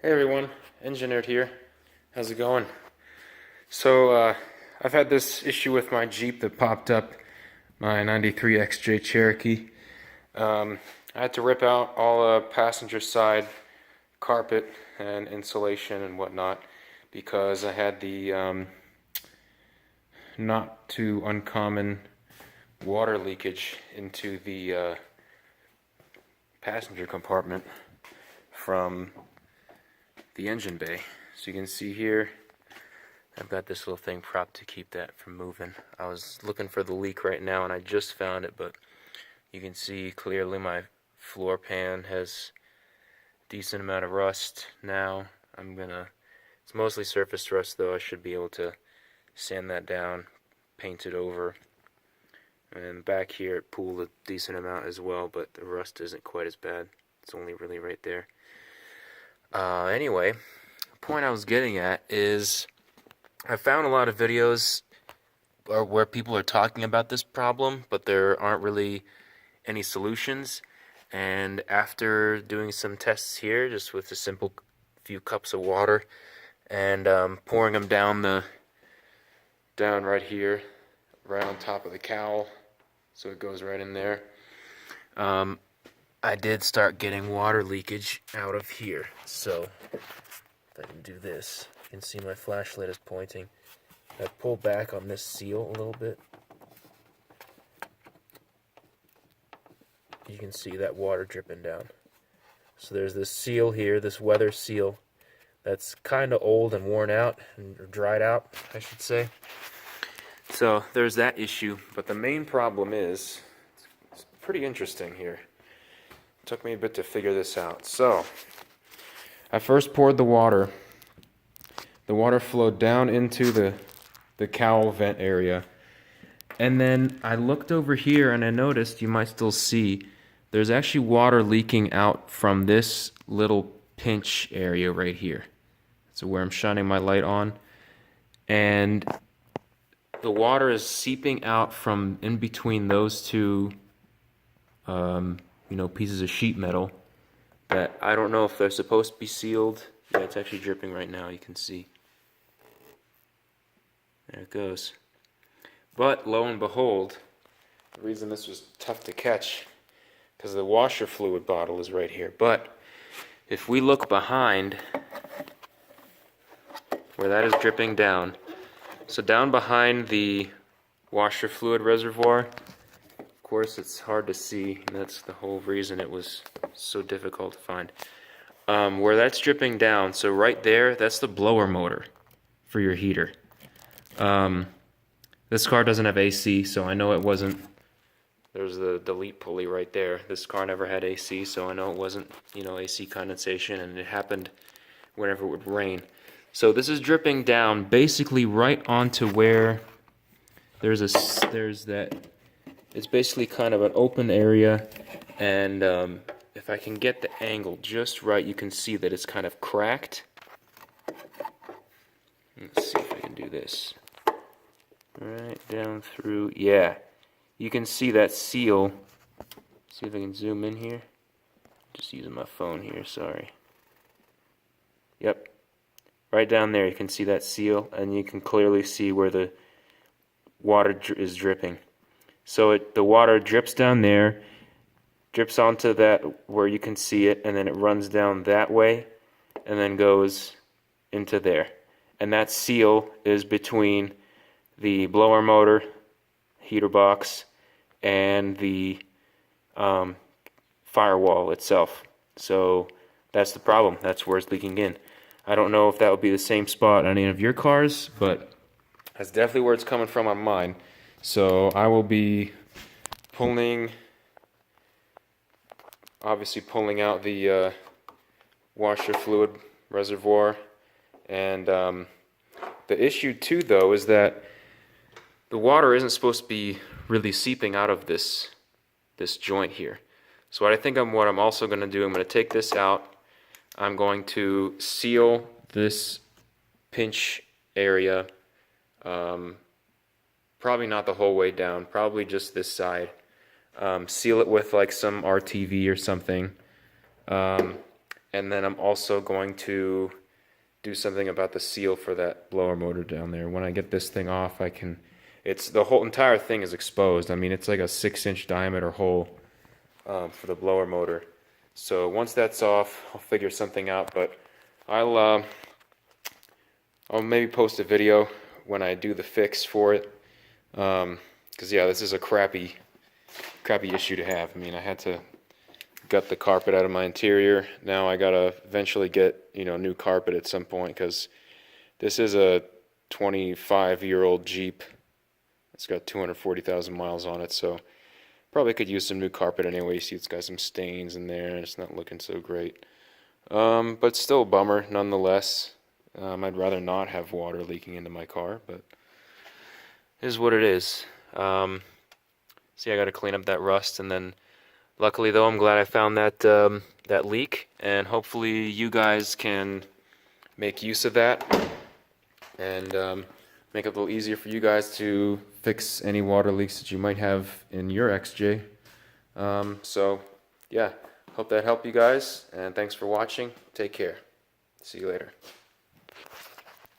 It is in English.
Hey everyone, Engineered here. How's it going? So, I've had this issue with my Jeep that popped up, my '93 XJ Cherokee. I had to rip out all passenger side carpet and insulation and whatnot because I had the not too uncommon water leakage into the passenger compartment from the engine bay. So you can see here, I've got this little thing propped to keep that from moving. I was looking for the leak right now and I just found it, but you can see clearly my floor pan has a decent amount of rust now. It's mostly surface rust though. I should be able to sand that down, paint it over. And back here it pooled a decent amount as well, but the rust isn't quite as bad. It's only really right there. Anyway, the point I was getting at is I found a lot of videos where people are talking about this problem, but there aren't really any solutions. And after doing some tests here, just with a simple few cups of water and pouring them down right here, right on top of the cowl, so it goes right in there. I did start getting water leakage out of here. So if I can do this, you can see my flashlight is pointing. I pull back on this seal a little bit. You can see that water dripping down. So there's this seal here, this weather seal, that's kind of old and worn out, and dried out, I should say. So there's that issue, but the main problem is, it's pretty interesting here. It took me a bit to figure this out. So, I first poured the water. The water flowed down into the cowl vent area. And then I looked over here and I noticed, you might still see, there's actually water leaking out from this little pinch area right here. So where I'm shining my light on. And the water is seeping out from in between those two pieces of sheet metal that I don't know if they're supposed to be sealed. Yeah, it's actually dripping right now, you can see. There it goes. But lo and behold, the reason this was tough to catch, because the washer fluid bottle is right here. But if we look behind where that is dripping down, so down behind the washer fluid reservoir, of course it's hard to see, and that's the whole reason it was so difficult to find. Where that's dripping down, so right there, that's the blower motor for your heater. This car doesn't have AC, so I know it wasn't. There's the delete pulley right there. This car never had AC, so I know it wasn't, AC condensation, and it happened whenever it would rain. So this is dripping down basically right onto where there's that. It's basically kind of an open area, and if I can get the angle just right, you can see that it's kind of cracked. Let's see if I can do this. Right down through, yeah. You can see that seal. See if I can zoom in here. Just using my phone here, sorry. Yep. Right down there you can see that seal, and you can clearly see where the water is dripping. So the water drips down there, drips onto that where you can see it, and then it runs down that way, and then goes into there. And that seal is between the blower motor, heater box, and the firewall itself. So that's the problem. That's where it's leaking in. I don't know if that would be the same spot on any of your cars, but that's definitely where it's coming from on mine. So I will be obviously pulling out the washer fluid reservoir. And the issue too, though, is that the water isn't supposed to be really seeping out of this joint here. So what I'm also going to do, I'm going to take this out. I'm going to seal this pinch area, probably not the whole way down, probably just this side. Seal it with like some RTV or something. And then I'm also going to do something about the seal for that blower motor down there. When I get this thing off, I can, it's, the whole entire thing is exposed. I mean, it's like a 6-inch diameter hole for the blower motor. So once that's off, I'll figure something out, but I'll maybe post a video when I do the fix for it. Because yeah, this is a crappy issue to have. I mean, I had to gut the carpet out of my interior. Now I gotta eventually get, you know, new carpet at some point, because this is a 25-year-old Jeep. It's got 240,000 miles on it, so probably could use some new carpet anyway. You see it's got some stains in there and it's not looking so great. But still a bummer nonetheless. I'd rather not have water leaking into my car, but it is what it is. See, I gotta clean up that rust, and then luckily, though, I'm glad I found that that leak, and hopefully you guys can make use of that and make it a little easier for you guys to fix any water leaks that you might have in your XJ. So, yeah, hope that helped you guys, and thanks for watching. Take care. See you later.